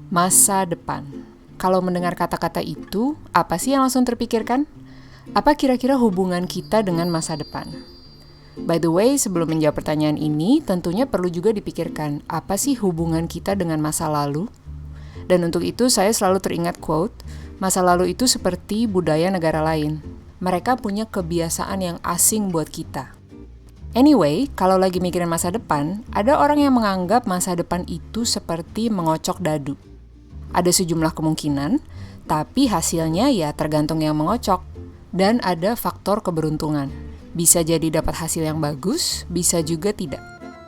Masa depan. Kalau mendengar kata-kata itu, apa sih yang langsung terpikirkan? Apa kira-kira hubungan kita dengan masa depan? By the way, sebelum menjawab pertanyaan ini, tentunya perlu juga dipikirkan, apa sih hubungan kita dengan masa lalu? Dan untuk itu saya selalu teringat quote, masa lalu itu seperti budaya negara lain. Mereka punya kebiasaan yang asing buat kita. Anyway, kalau lagi mikirin masa depan, ada orang yang menganggap masa depan itu seperti mengocok dadu. Ada sejumlah kemungkinan, tapi hasilnya ya tergantung yang mengocok. Dan ada faktor keberuntungan. Bisa jadi dapat hasil yang bagus, bisa juga tidak.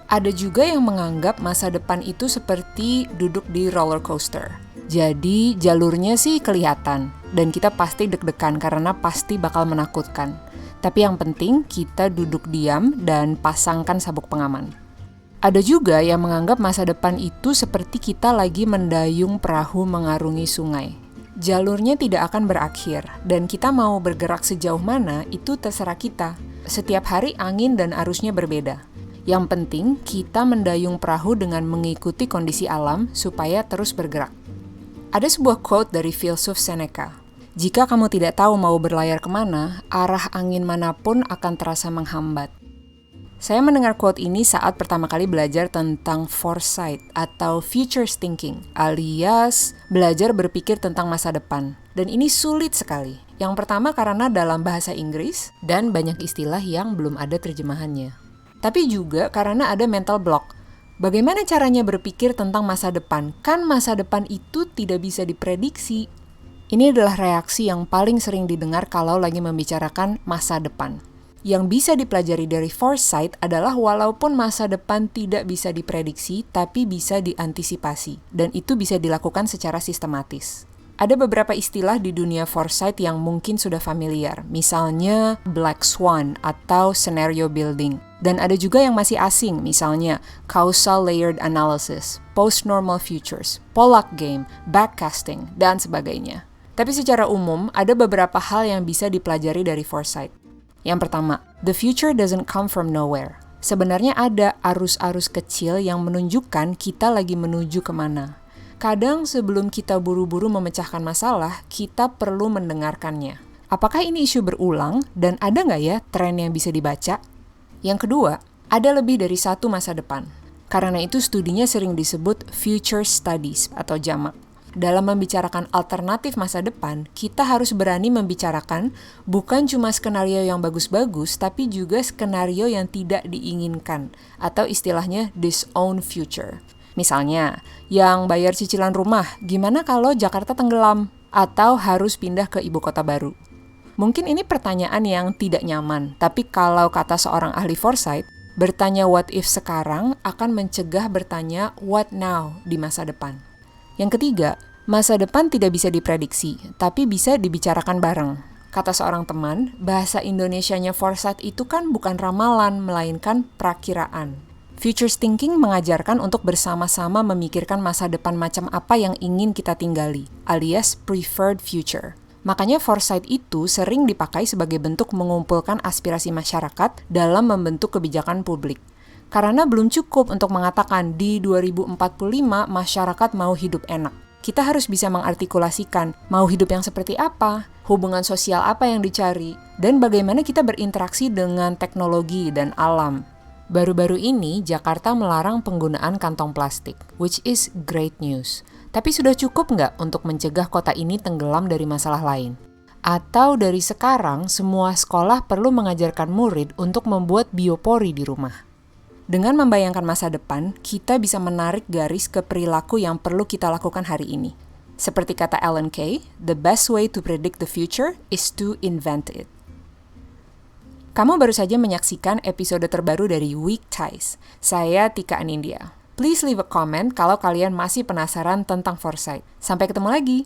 Ada juga yang menganggap masa depan itu seperti duduk di roller coaster. Jadi jalurnya sih kelihatan, dan kita pasti deg-degan karena pasti bakal menakutkan. Tapi yang penting kita duduk diam dan pasangkan sabuk pengaman. Ada juga yang menganggap masa depan itu seperti kita lagi mendayung perahu mengarungi sungai. Jalurnya tidak akan berakhir, dan kita mau bergerak sejauh mana itu terserah kita. Setiap hari angin dan arusnya berbeda. Yang penting kita mendayung perahu dengan mengikuti kondisi alam supaya terus bergerak. Ada sebuah quote dari filsuf Seneca. Jika kamu tidak tahu mau berlayar kemana, arah angin manapun akan terasa menghambat. Saya mendengar quote ini saat pertama kali belajar tentang foresight atau futures thinking, alias belajar berpikir tentang masa depan. Dan ini sulit sekali. Yang pertama karena dalam bahasa Inggris dan banyak istilah yang belum ada terjemahannya. Tapi juga karena ada mental block. Bagaimana caranya berpikir tentang masa depan? Kan masa depan itu tidak bisa diprediksi. Ini adalah reaksi yang paling sering didengar kalau lagi membicarakan masa depan. Yang bisa dipelajari dari foresight adalah walaupun masa depan tidak bisa diprediksi, tapi bisa diantisipasi. Dan itu bisa dilakukan secara sistematis. Ada beberapa istilah di dunia foresight yang mungkin sudah familiar, misalnya black swan atau scenario building. Dan ada juga yang masih asing, misalnya causal layered analysis, post-normal futures, Pollack game, backcasting, dan sebagainya. Tapi secara umum, ada beberapa hal yang bisa dipelajari dari foresight. Yang pertama, the future doesn't come from nowhere. Sebenarnya ada arus-arus kecil yang menunjukkan kita lagi menuju kemana. Kadang sebelum kita buru-buru memecahkan masalah, kita perlu mendengarkannya. Apakah ini isu berulang dan ada nggak ya tren yang bisa dibaca? Yang kedua, ada lebih dari satu masa depan. Karena itu studinya sering disebut future studies atau jamak. Dalam membicarakan alternatif masa depan, kita harus berani membicarakan bukan cuma skenario yang bagus-bagus, tapi juga skenario yang tidak diinginkan, atau istilahnya disown future. Misalnya, yang bayar cicilan rumah, gimana kalau Jakarta tenggelam? Atau harus pindah ke ibu kota baru? Mungkin ini pertanyaan yang tidak nyaman, tapi kalau kata seorang ahli foresight, bertanya what if sekarang akan mencegah bertanya what now di masa depan. Yang ketiga, masa depan tidak bisa diprediksi, tapi bisa dibicarakan bareng. Kata seorang teman, bahasa Indonesianya foresight itu kan bukan ramalan, melainkan prakiraan. Futures thinking mengajarkan untuk bersama-sama memikirkan masa depan macam apa yang ingin kita tinggali, alias preferred future. Makanya foresight itu sering dipakai sebagai bentuk mengumpulkan aspirasi masyarakat dalam membentuk kebijakan publik. Karena belum cukup untuk mengatakan di 2045 masyarakat mau hidup enak. Kita harus bisa mengartikulasikan mau hidup yang seperti apa, hubungan sosial apa yang dicari, dan bagaimana kita berinteraksi dengan teknologi dan alam. Baru-baru ini, Jakarta melarang penggunaan kantong plastik, which is great news. Tapi sudah cukup nggak untuk mencegah kota ini tenggelam dari masalah lain? Atau dari sekarang, semua sekolah perlu mengajarkan murid untuk membuat biopori di rumah? Dengan membayangkan masa depan, kita bisa menarik garis ke perilaku yang perlu kita lakukan hari ini. Seperti kata Alan Kay, the best way to predict the future is to invent it. Kamu baru saja menyaksikan episode terbaru dari Weak Ties. Saya Tika Anindya. Please leave a comment kalau kalian masih penasaran tentang foresight. Sampai ketemu lagi!